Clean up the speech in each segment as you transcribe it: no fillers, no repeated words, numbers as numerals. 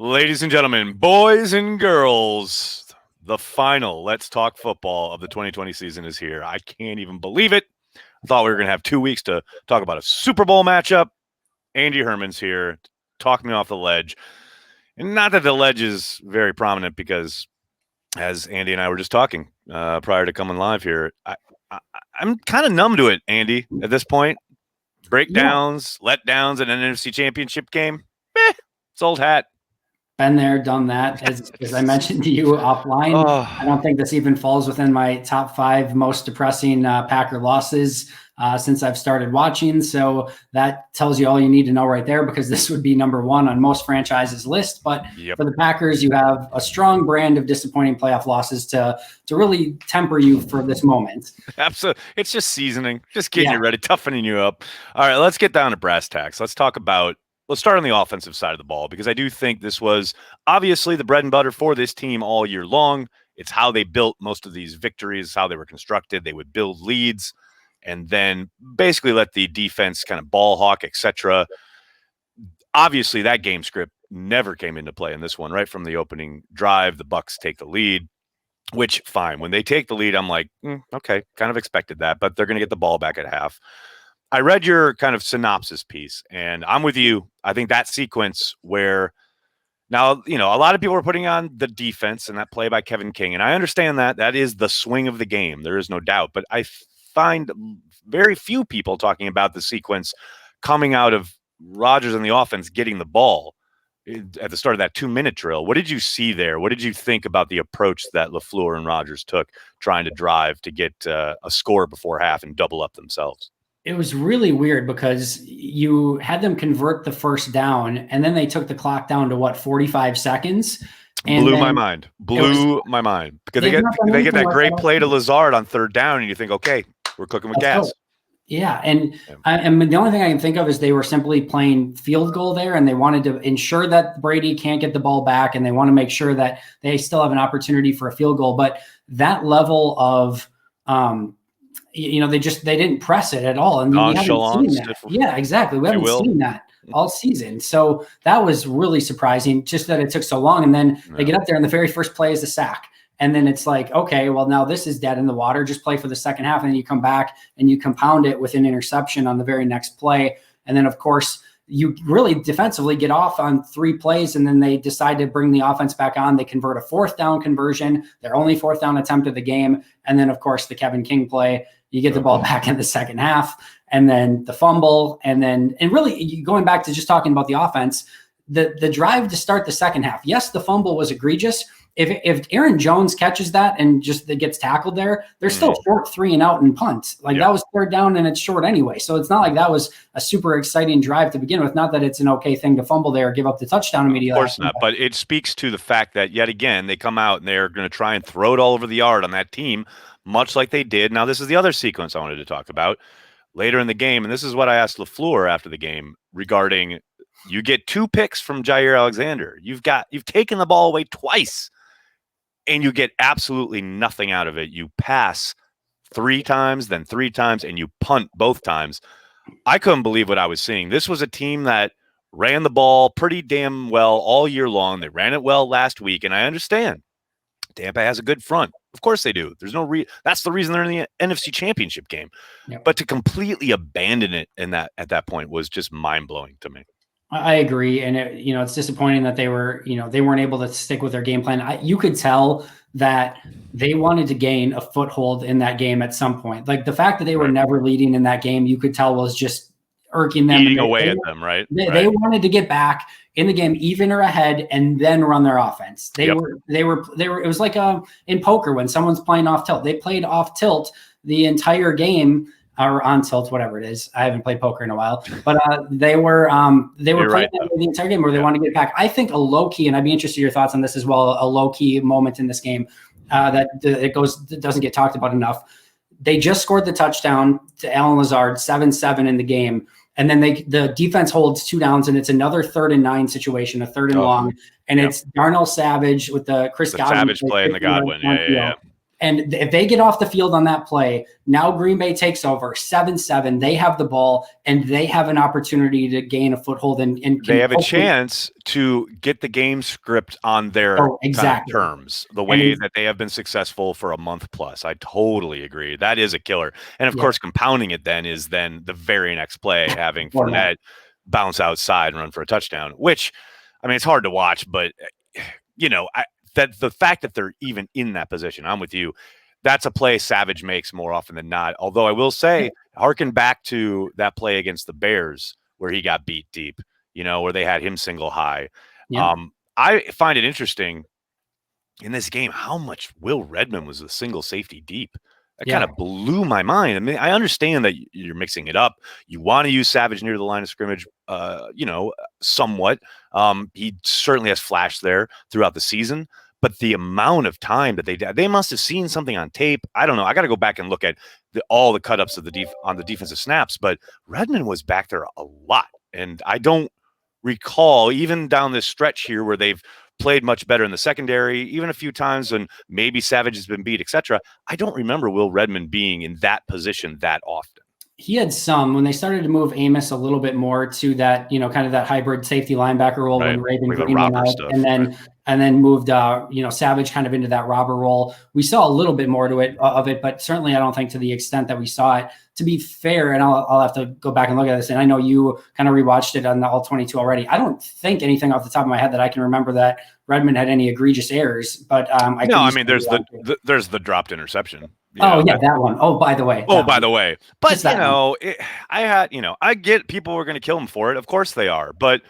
Ladies and gentlemen, boys and girls, the final Let's Talk Football of the 2020 season is here. I can't even believe it. I thought we were going to have 2 weeks to talk about a Super Bowl matchup. Andy Herman's here, talking me off the ledge. And not that the ledge is very prominent because, as Andy and I were just talking prior to coming live here, I'm kind of numb to it, Andy, at this point. Breakdowns, letdowns in an NFC Championship game, it's old hat. Been there, done that. As I mentioned to you offline, I don't think this even falls within my top 5 most depressing Packer losses since I've started watching. So that tells you all you need to know right there, because this would be number 1 on most franchises' list. But for the Packers, you have a strong brand of disappointing playoff losses to really temper you for this moment. Absolutely. It's just seasoning, just getting you ready, toughening you up. All right, let's get down to brass tacks. Let's start on the offensive side of the ball, because I do think this was obviously the bread and butter for this team all year long. It's how they built most of these victories, how they were constructed. They would build leads and then basically let the defense kind of ball hawk, etc. Obviously, that game script never came into play in this one. Right from the opening drive, the Bucs take the lead, which, fine. When they take the lead, I'm like, okay, kind of expected that, but they're going to get the ball back at half. I read your kind of synopsis piece, and I'm with you. I think that sequence where now, a lot of people are putting on the defense and that play by Kevin King, and I understand that is the swing of the game. There is no doubt, but I find very few people talking about the sequence coming out of Rodgers and the offense getting the ball at the start of that 2-minute drill. What did you see there? What did you think about the approach that LaFleur and Rodgers took trying to drive to get a score before half and double up themselves? It was really weird because you had them convert the first down, and then they took the clock down to 45 seconds. And Blew my mind because they get that great play to Lazard on third down, and you think, okay, we're cooking with gas. Yeah, and the only thing I can think of is they were simply playing field goal there, and they wanted to ensure that Brady can't get the ball back, and they want to make sure that they still have an opportunity for a field goal. But that level of they didn't press it at all, and we haven't seen that. Yeah, exactly. We haven't seen that all season, so that was really surprising. Just that it took so long, and then they get up there, and the very first play is the sack, and then it's like, okay, well now this is dead in the water. Just play for the second half, and then you come back and you compound it with an interception on the very next play, and then of course you really defensively get off on 3 plays, and then they decide to bring the offense back on. They convert a 4th down conversion, their only 4th down attempt of the game, and then of course the Kevin King play. You get the ball back in the second half, and then the fumble, and really going back to just talking about the offense, the drive to start the second half. Yes, the fumble was egregious. If Aaron Jones catches that and just gets tackled there, they're still short 3 and out and punt. That was third down and it's short anyway. So it's not like that was a super exciting drive to begin with. Not that it's an okay thing to fumble there or give up the touchdown immediately. Of course not, but it speaks to the fact that yet again they come out and they're going to try and throw it all over the yard on that team, much like they did. Now, this is the other sequence I wanted to talk about later in the game, and this is what I asked LaFleur after the game regarding you get 2 picks from Jair Alexander. You've taken the ball away twice, and you get absolutely nothing out of it. You pass 3 times, then 3 times, and you punt both times. I couldn't believe what I was seeing. This was a team that ran the ball pretty damn well all year long. They ran it well last week, and I understand Tampa has a good front. Of course they do. There's no that's the reason they're in the NFC Championship game. Yep. But to completely abandon it at that point was just mind-blowing to me. I agree, and it's disappointing that they weren't able to stick with their game plan. You could tell that they wanted to gain a foothold in that game at some point. Like the fact that they were never leading in that game, you could tell was just irking them, eating away at them. Right? They wanted to get back in the game, even or ahead, and then run their offense. They were. It was like in poker when someone's playing off tilt. They played off tilt the entire game. Or on tilt, whatever it is. I haven't played poker in a while, but they were playing the entire game where they wanted to get back. I think a low key, and I'd be interested in your thoughts on this as well. A low key moment in this game that doesn't get talked about enough. They just scored the touchdown to Allen Lazard, 7-7 in the game, and then the defense holds 2 downs, and it's another 3rd and 9 situation, a 3rd and long, and it's Darnell Savage with the Chris Godwin Savage play in the Godwin, yeah. And if they get off the field on that play, now Green Bay takes over 7-7. They have the ball and they have an opportunity to gain a foothold and they have a chance to get the game script on their terms, the way that they have been successful for a month plus. I totally agree. That is a killer. And of course, compounding it then is the very next play, having Fournette bounce outside and run for a touchdown, which, I mean, it's hard to watch, but that the fact that they're even in that position, I'm with you. That's a play Savage makes more often than not. Although I will say, harken back to that play against the Bears where he got beat deep, where they had him single high. Yeah. I find it interesting in this game how much Will Redmond was a single safety deep. That kind of blew my mind. I mean, I understand that you're mixing it up. You want to use Savage near the line of scrimmage, somewhat. He certainly has flashed there throughout the season. But the amount of time that they must have seen something on tape. I don't know. I got to go back and look at all the cut-ups of on the defensive snaps. But Redmond was back there a lot. And I don't recall, even down this stretch here where they've played much better in the secondary, even a few times when maybe Savage has been beat, etc. I don't remember Will Redmond being in that position that often. He had some when they started to move Amos a little bit more to that, kind of that hybrid safety linebacker role when Raven Green went out, and then moved, Savage kind of into that robber role. We saw a little bit more of it, but certainly I don't think to the extent that we saw it. To be fair, and I'll have to go back and look at this, and I know you kind of rewatched it on the All 22 already. I don't think anything off the top of my head that I can remember that Redmond had any egregious errs, but there's the dropped interception. That one. Oh, by the way. But I get people were going to kill him for it. Of course they are, but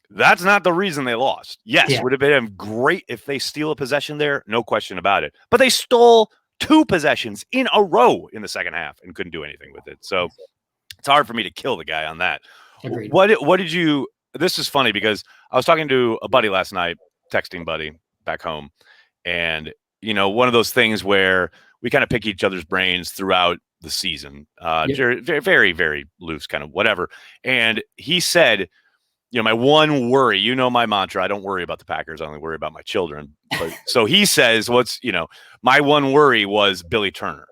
that's not the reason they lost. Yes, would have been great if they steal a possession there, no question about it. But they stole 2 possessions in a row in the second half and couldn't do anything with it. So it's hard for me to kill the guy on that. Agreed. What did you? This is funny because I was talking to a buddy last night, texting buddy back home, and one of those things where we kind of pick each other's brains throughout the season. Very, very, very loose, kind of whatever. And he said, my one worry, my mantra, I don't worry about the Packers. I only worry about my children. But, so he says, my one worry was Billy Turner.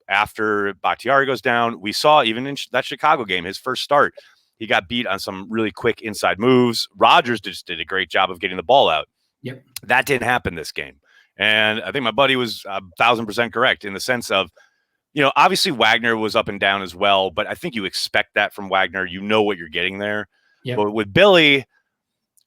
After Bakhtiari goes down, we saw even in that Chicago game, his first start, he got beat on some really quick inside moves. Rodgers just did a great job of getting the ball out. Yep. That didn't happen this game. And I think my buddy was 1,000% correct in the sense of, obviously Wagner was up and down as well, but I think you expect that from Wagner. You know what you're getting there. Yep. But with Billy,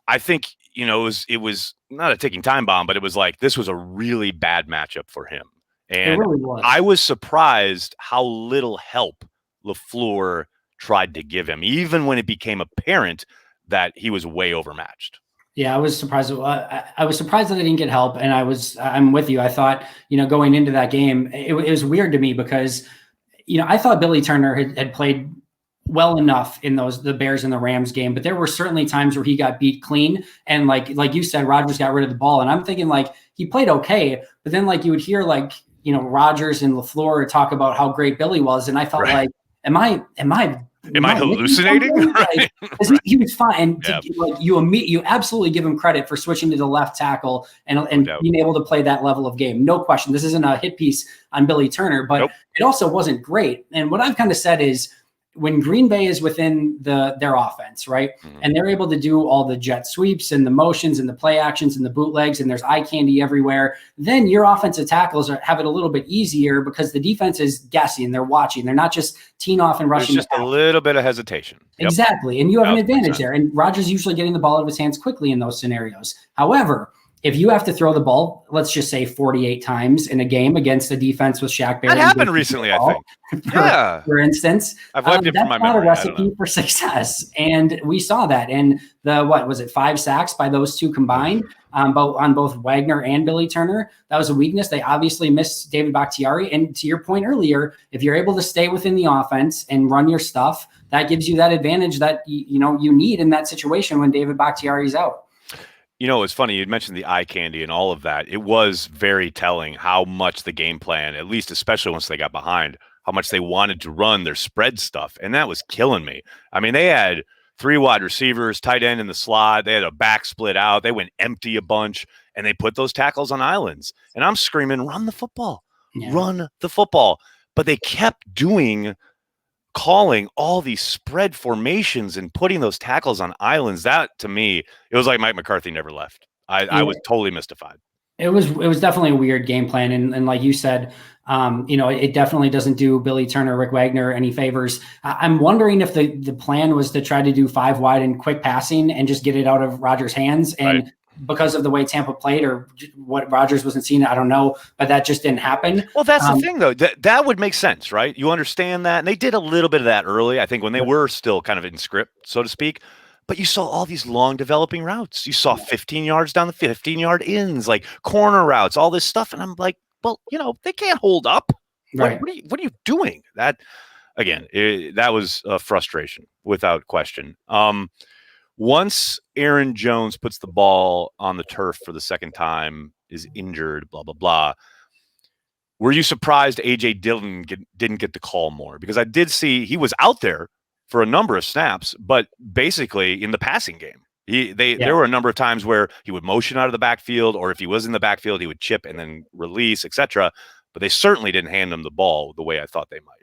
I think, it was not a ticking time bomb, but it was like this was a really bad matchup for him. And really was. I was surprised how little help LaFleur tried to give him, even when it became apparent that he was way overmatched. Yeah, I was surprised. I was surprised that they didn't get help, and I'm with you. I thought, going into that game, it was weird to me because, I thought Billy Turner had played well enough in the Bears and the Rams game, but there were certainly times where he got beat clean, and like you said, Rodgers got rid of the ball, and I'm thinking he played okay, but then you would hear Rodgers and LaFleur talk about how great Billy was, and I felt like, am I hallucinating? Right. He was fine. And you absolutely give him credit for switching to the left tackle and being able to play that level of game. No question. This isn't a hit piece on Billy Turner, but it also wasn't great. And what I've kind of said is when Green Bay is within their offense, right, and they're able to do all the jet sweeps and the motions and the play actions and the bootlegs and there's eye candy everywhere, then your offensive tackles have it a little bit easier because the defense is guessing, they're watching, they're not just teeing off and rushing. There's just a little bit of hesitation. Exactly, and you have an advantage there. And Rodgers usually getting the ball out of his hands quickly in those scenarios. However, if you have to throw the ball, let's just say 48 times in a game against a defense with Shaq Barrett. That happened recently, I think. For instance, I've left it from my memory. That's not a recipe for success. And we saw that. And 5 sacks by those two combined on both Wagner and Billy Turner. That was a weakness. They obviously missed David Bakhtiari. And to your point earlier, if you're able to stay within the offense and run your stuff, that gives you that advantage that you need in that situation when David Bakhtiari is out. It's funny. You mentioned the eye candy and all of that. It was very telling how much the game plan, at least especially once they got behind, how much they wanted to run their spread stuff. And that was killing me. I mean, they had 3 wide receivers, tight end in the slot. They had a back split out. They went empty a bunch, and they put those tackles on islands. And I'm screaming, run the football. run the football. But they kept calling all these spread formations and putting those tackles on islands. That, to me, it was like Mike McCarthy never left. I was totally mystified. It was definitely a weird game plan. And like you said, it definitely doesn't do Billy Turner, Rick Wagner any favors. I'm wondering if the plan was to try to do 5 wide and quick passing and just get it out of Rodgers' hands. And because of the way Tampa played or what Rodgers wasn't seeing, I don't know, but that just didn't happen. Well, that's the thing, though. That would make sense, right? You understand that. And they did a little bit of that early, I think, when they were still kind of in script, so to speak. But you saw all these long developing routes. You saw 15 yards down the 15-yard ins, like corner routes, all this stuff. And I'm like, well, they can't hold up. Right. What are you doing? That, again, that was a frustration without question. Once Aaron Jones puts the ball on the turf for the second time, is injured, blah, blah, blah. Were you surprised A.J. Dillon didn't get the call more? Because I did see he was out there for a number of snaps, but basically in the passing game. There were a number of times where he would motion out of the backfield, or if he was in the backfield, he would chip and then release, etc. But they certainly didn't hand him the ball the way I thought they might.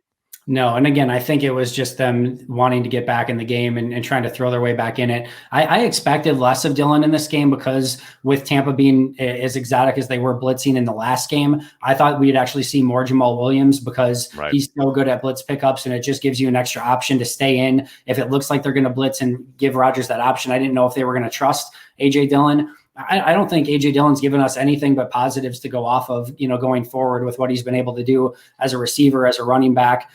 No. And again, I think it was just them wanting to get back in the game and trying to throw their way back in it. I expected less of Dillon in this game because with Tampa being as exotic as they were blitzing in the last game, I thought we'd actually see more Jamal Williams because he's so good at blitz pickups, and it just gives you an extra option to stay in if it looks like they're going to blitz and give Rodgers that option. I didn't know if they were going to trust A.J. Dillon. I don't think A.J. Dillon's given us anything but positives to go off of, going forward with what he's been able to do as a receiver, as a running back.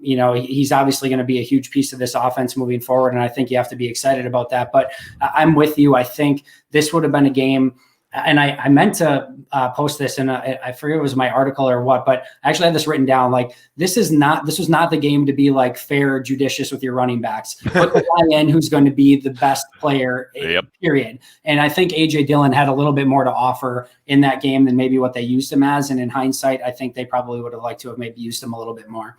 He's obviously going to be a huge piece of this offense moving forward, and I think you have to be excited about that. But I'm with you. I think this would have been a game, and I meant to post this, and I forget it was my article or what, but I actually had this written down. Like, this was not the game to be like fair, judicious with your running backs. Put the guy in who's going to be the best player, period. And I think A.J. Dillon had a little bit more to offer in that game than maybe what they used him as. And in hindsight, I think they probably would have liked to have maybe used him a little bit more.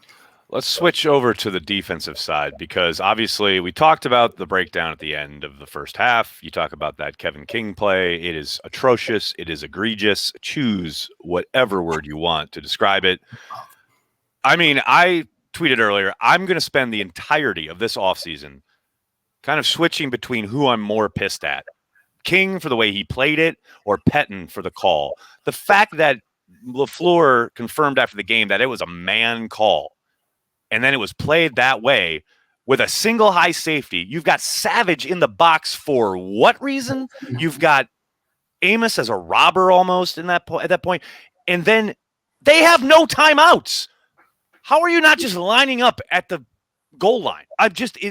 Let's switch over to the defensive side, because obviously we talked about the breakdown at the end of the first half. You talk about that Kevin King play. It is atrocious. It is egregious. Choose whatever word you want to describe it. I mean, I tweeted earlier, I'm going to spend the entirety of this offseason kind of switching between who I'm more pissed at. King for the way he played it, or Pettin for the call. The fact that LaFleur confirmed after the game that it was a man call, and then it was played that way with a single high safety. You've got Savage in the box for what reason? You've got Amos as a robber almost at that point. And then they have no timeouts. How are you not just lining up at the goal line?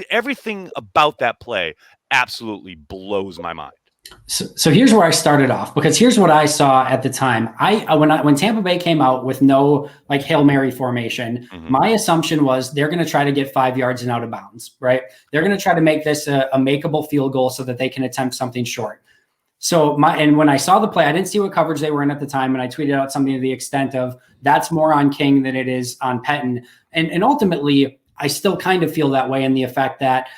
Everything about that play absolutely blows my mind. So here's where I started off, because here's what I saw at the time. When Tampa Bay came out with no like Hail Mary formation, my assumption was they're going to try to get 5 yards and out of bounds, right? They're going to try to make this a makeable field goal so that they can attempt something short. And when I saw the play, I didn't see what coverage they were in at the time, and I tweeted out something to the extent of that's more on King than it is on Pettin. And ultimately, I still kind of feel that way in the effect that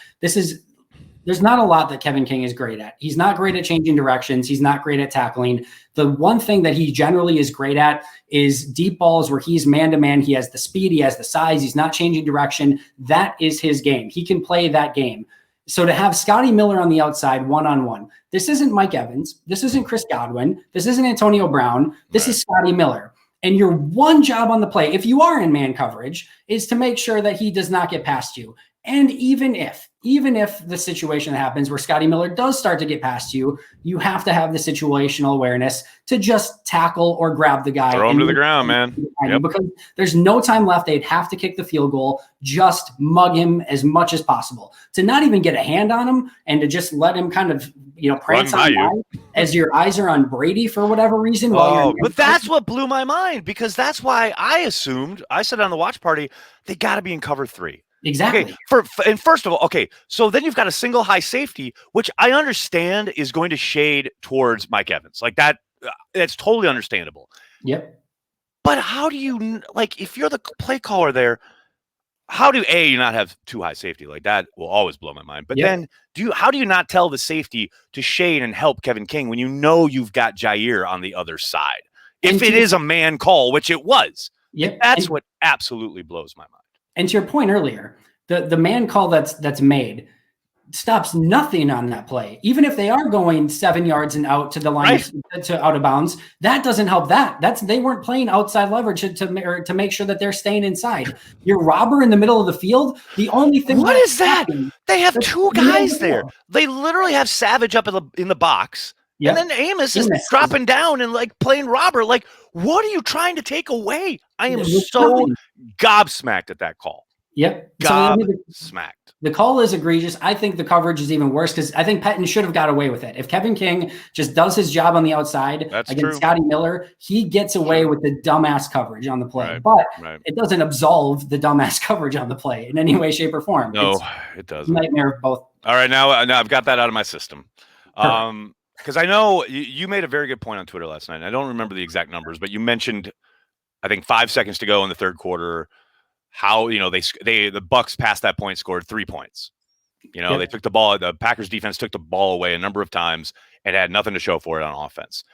there's not a lot that Kevin King is great at. He's not great at changing directions. He's not great at tackling. The one thing that he generally is great at is deep balls where he's man-to-man. He has the speed. He has the size. He's not changing direction. That is his game. He can play that game. So to have Scotty Miller on the outside one-on-one, this isn't Mike Evans. This isn't Chris Godwin. This isn't Antonio Brown. This is Scotty Miller. And your one job on the play, if you are in man coverage, is to make sure that he does not get past you. And even if the situation happens where Scotty Miller does start to get past you, you have to have the situational awareness to just tackle or grab the guy. Throw him to the ground, man. Yep. Because there's no time left. They'd have to kick the field goal, just mug him as much as possible. To not even get a hand on him and to just let him kind of, prance on by as your eyes are on Brady for whatever reason. But that's what blew my mind, because that's why I said on the watch party, they got to be in cover 3. Exactly. Okay. And first of all, so then you've got a single high safety, which I understand is going to shade towards Mike Evans. Like that, that's totally understandable. Yep. But how do you, if you're the play caller there, how do you not have 2 high safety? Like that will always blow my mind. But then how do you not tell the safety to shade and help Kevin King when you know you've got Jair on the other side? if it is a man call, which it was. Yep. That's what absolutely blows my mind. And to your point earlier, the man call that's made stops nothing on that play. Even if they are going 7 yards and out to the line, to out of bounds, that doesn't help that. They weren't playing outside leverage to make sure that they're staying inside. Your robber in the middle of the field, the only thing. What is that? They have two guys there. They literally have Savage up in the box. Yep. And then Amos is dropping down and like playing robber. Like, what are you trying to take away? I am so gobsmacked at that call. Yep. Gobsmacked. The call is egregious. I think the coverage is even worse because I think Pettine should have got away with it. If Kevin King just does his job on the outside against Scotty Miller, he gets away with the dumbass coverage on the play. But it doesn't absolve the dumbass coverage on the play in any way, shape, or form. No, it doesn't. Nightmare of both. All right, now I've got that out of my system. Because I know you made a very good point on Twitter last night. And I don't remember the exact numbers, but you mentioned, I think 5 seconds to go in the third quarter, how the Bucs past that point scored 3 points. They took the ball. The Packers defense took the ball away a number of times and had nothing to show for it on offense.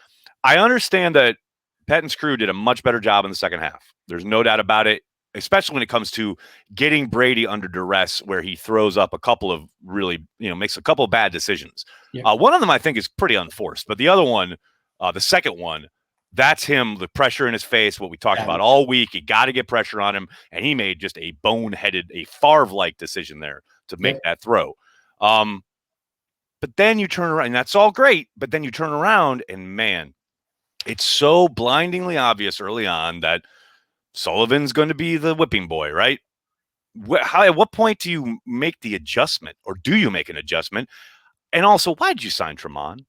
I understand that Pettine's crew did a much better job in the second half. There's no doubt about it, especially when it comes to getting Brady under duress, where he throws up a couple of really, makes a couple of bad decisions. Yeah. One of them I think is pretty unforced, but the other one, the second one, that's him, the pressure in his face, what we talked about all week. You got to get pressure on him, and he made just a boneheaded, a Favre-like decision there to make that throw. But then you turn around, and that's all great, but then you turn around, and man, it's so blindingly obvious early on that Sullivan's going to be the whipping boy, right? At what point do you make the adjustment, or do you make an adjustment? And also, why did you sign Tremont?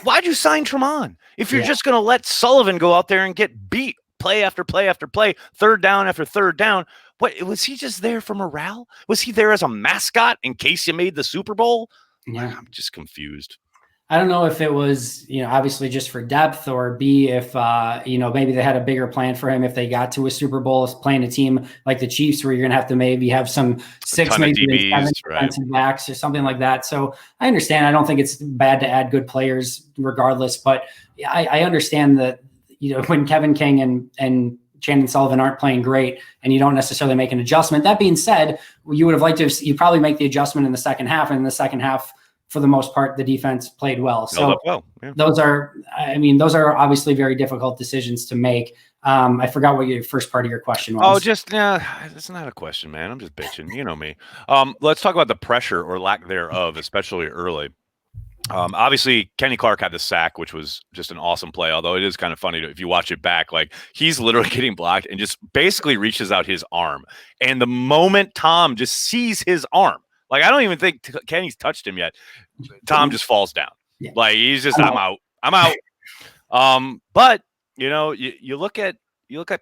Why'd you sign Tremont? If you're just going to let Sullivan go out there and get beat play after play after play, third down after third down, what was he just there for morale? Was he there as a mascot in case you made the Super Bowl? Yeah. I'm just confused. I don't know if it was, obviously just for depth, or B, if, maybe they had a bigger plan for him if they got to a Super Bowl, playing a team like the Chiefs, where you're going to have to maybe have some 6, maybe 7 defensive backs or something like that. So I understand. I don't think it's bad to add good players regardless, but I understand that, when Kevin King and Chandon Sullivan aren't playing great and you don't necessarily make an adjustment. That being said, you would have liked to, you probably make the adjustment in the second half, and in the second half, for the most part, the defense played well. So those are obviously very difficult decisions to make. I forgot what your first part of your question was. It's not a question, man. I'm just bitching. You know me. Let's talk about the pressure or lack thereof, especially early. Obviously, Kenny Clark had the sack, which was just an awesome play. Although it is kind of funny if you watch it back, like he's literally getting blocked and just basically reaches out his arm. And the moment Tom just sees his arm, like, I don't even think Kenny's touched him yet, Tom just falls down. Yeah. Like, he's just, I'm out. But you look at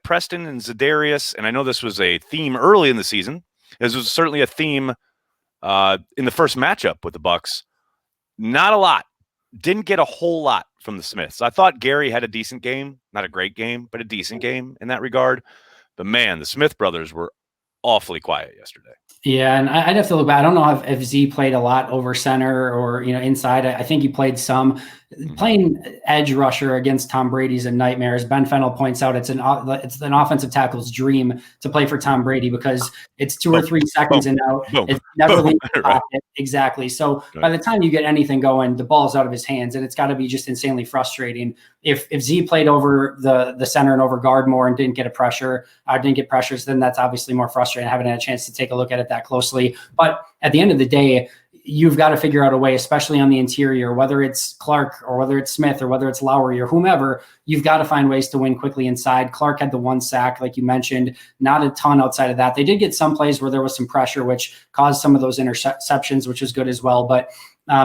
Preston and Za'Darius, and I know this was a theme early in the season. This was certainly a theme in the first matchup with the Bucs. Not a lot. Didn't get a whole lot from the Smiths. I thought Gary had a decent game, not a great game, but a decent game in that regard. But man, the Smith brothers were awfully quiet yesterday. Yeah, and I'd have to look back. I don't know if Z played a lot over center or inside. I think he played some. Playing edge rusher against Tom Brady's a nightmare. As Ben Fennell points out, it's an offensive tackle's dream to play for Tom Brady because it's 2 or 3 seconds and out. It's never leaving the pocket. Exactly. So by the time you get anything going, the ball's out of his hands, and it's got to be just insanely frustrating. If Z played over the center and over guard more and didn't get pressures, then that's obviously more frustrating. I haven't had a chance to take a look at it that closely. But at the end of the day, you've got to figure out a way, especially on the interior, whether it's Clark or whether it's Smith or whether it's Lowry or whomever, you've got to find ways to win quickly inside. Clark had the 1 sack, like you mentioned, not a ton outside of that. They did get some plays where there was some pressure, which caused some of those interceptions, which was good as well. But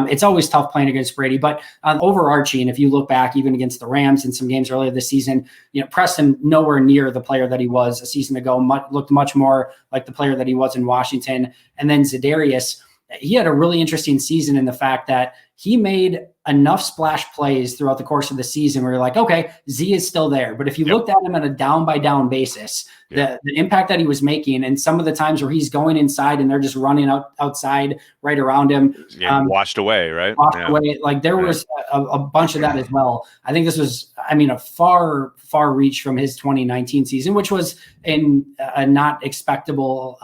it's always tough playing against Brady. But overarching, if you look back, even against the Rams in some games earlier this season, Preston nowhere near the player that he was a season ago, looked much more like the player that he was in Washington. And then Za'Darius, he had a really interesting season in the fact that he made enough splash plays throughout the course of the season where you're like, okay, Z is still there. But if you looked at him on a down by down basis, the impact that he was making, and some of the times where he's going inside and they're just running outside right around him, washed away, right? Washed away. Like there was a bunch of that as well. I think this was, a far reach from his 2019 season, which was in a not expectable,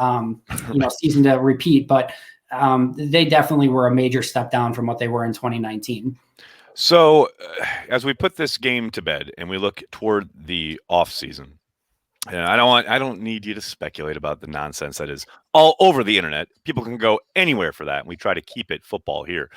season to repeat, but they definitely were a major step down from what they were in 2019. So as we put this game to bed and we look toward the offseason, and I don't need you to speculate about the nonsense that is all over the internet. People can go anywhere for that. And we try to keep it football here.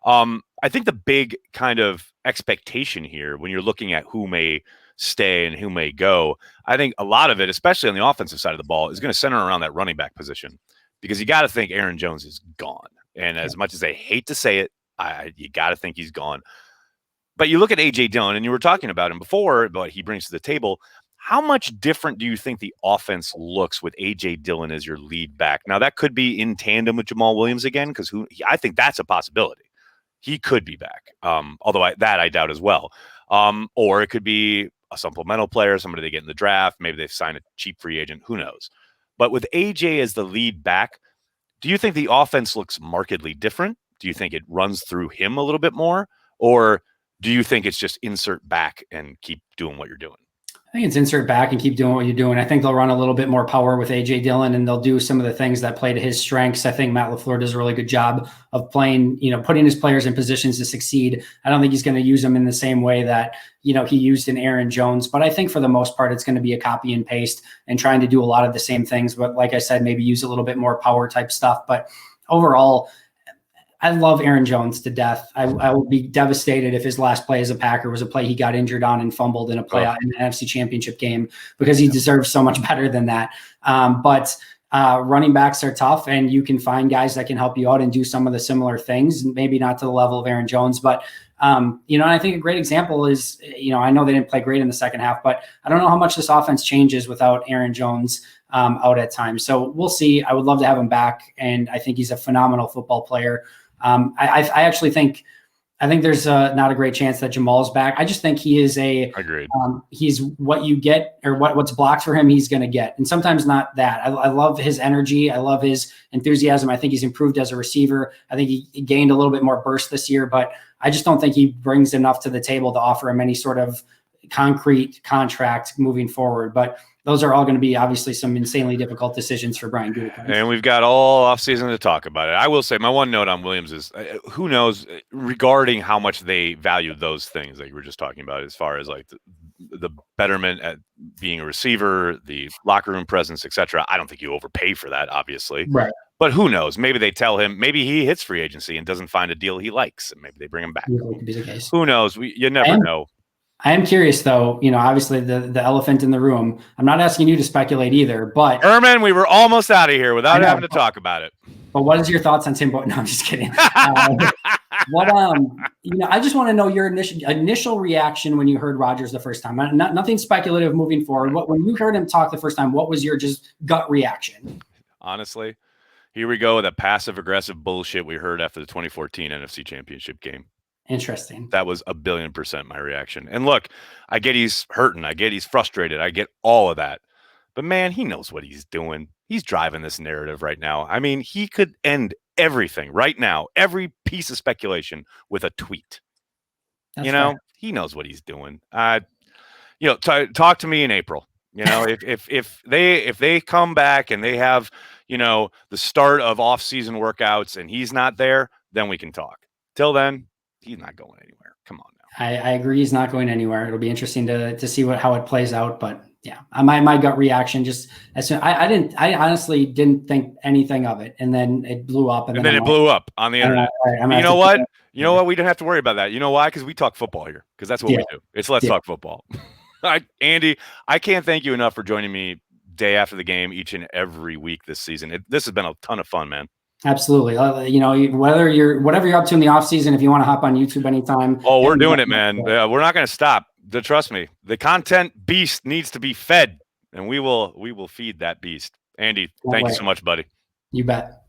I think the big kind of expectation here when you're looking at who may stay and who may go, I think a lot of it, especially on the offensive side of the ball, is going to center around that running back position. Because you got to think Aaron Jones is gone. And as much as I hate to say it, you got to think he's gone. But you look at A.J. Dillon, and you were talking about him before, what he brings to the table. How much different do you think the offense looks with A.J. Dillon as your lead back? Now, that could be in tandem with Jamal Williams again, because I think that's a possibility. He could be back, although I doubt as well. Or it could be a supplemental player, somebody they get in the draft. Maybe they've signed a cheap free agent. Who knows? But with AJ as the lead back, do you think the offense looks markedly different? Do you think it runs through him a little bit more? Or do you think it's just insert back and keep doing what you're doing? I think it's insert back and keep doing what you're doing. I think they'll run a little bit more power with A.J. Dillon, and they'll do some of the things that play to his strengths. I think Matt LaFleur does a really good job of playing, putting his players in positions to succeed. I don't think he's going to use them in the same way that, he used in Aaron Jones. But I think for the most part, it's going to be a copy and paste and trying to do a lot of the same things. But like I said, maybe use a little bit more power type stuff. But overall, I love Aaron Jones to death. I would be devastated if his last play as a Packer was a play he got injured on and fumbled in a playoff in the NFC Championship game, because he deserves so much better than that. But running backs are tough, and you can find guys that can help you out and do some of the similar things, maybe not to the level of Aaron Jones. But, and I think a great example is, I know they didn't play great in the second half, but I don't know how much this offense changes without Aaron Jones out at times. So we'll see. I would love to have him back, and I think he's a phenomenal football player. I actually think there's not a great chance that Jamal's back. I just think he is agreed. He's what you get, or what's blocked for him, he's going to get. And sometimes not that. I love his energy. I love his enthusiasm. I think he's improved as a receiver. I think he gained a little bit more burst this year, but I just don't think he brings enough to the table to offer him any sort of concrete contract moving forward. But those are all going to be obviously some insanely difficult decisions for Brian Gutekunst. And we've got all offseason to talk about it. I will say my one note on Williams is who knows regarding how much they value those things that you were just talking about, as far as like the betterment at being a receiver, the locker room presence, etc. I don't think you overpay for that, obviously. Right. But who knows? Maybe they tell him, maybe he hits free agency and doesn't find a deal he likes, and maybe they bring him back. Could be the case. Who knows? You never know. I am curious, though, obviously the elephant in the room. I'm not asking you to speculate either, but Herman, we were almost out of here without having to talk about it. But what is your thoughts on Tim Boyle? No, I'm just kidding. I just want to know your initial reaction when you heard Rodgers the first time. Nothing speculative moving forward. When you heard him talk the first time, what was your just gut reaction? Honestly, here we go with that passive aggressive bullshit we heard after the 2014 NFC Championship game. Interesting. That was 1,000,000,000% my reaction. And look, I get he's hurting. I get he's frustrated. I get all of that. But man, he knows what he's doing. He's driving this narrative right now. I mean, he could end everything right now, every piece of speculation, with a tweet. That's fair. He knows what he's doing. Talk to me in April. If they come back and they have, the start of off-season workouts and he's not there, then we can talk. Till then, he's not going anywhere. Come on now. I agree. He's not going anywhere. It'll be interesting to see how it plays out. But yeah, my gut reaction just as soon I honestly didn't think anything of it, and then it blew up, and then it blew up on the internet. You know what? We don't have to worry about that. You know why? Because we talk football here. Because that's what we do. It's let's talk football. Andy, I can't thank you enough for joining me day after the game each and every week this season. This has been a ton of fun, man. Absolutely. Whatever you're up to in the off season, if you want to hop on YouTube anytime. Oh, we're doing it, man. We're not going to stop. Trust me. The content beast needs to be fed, and we will feed that beast. Andy, thank you so much, buddy. You bet.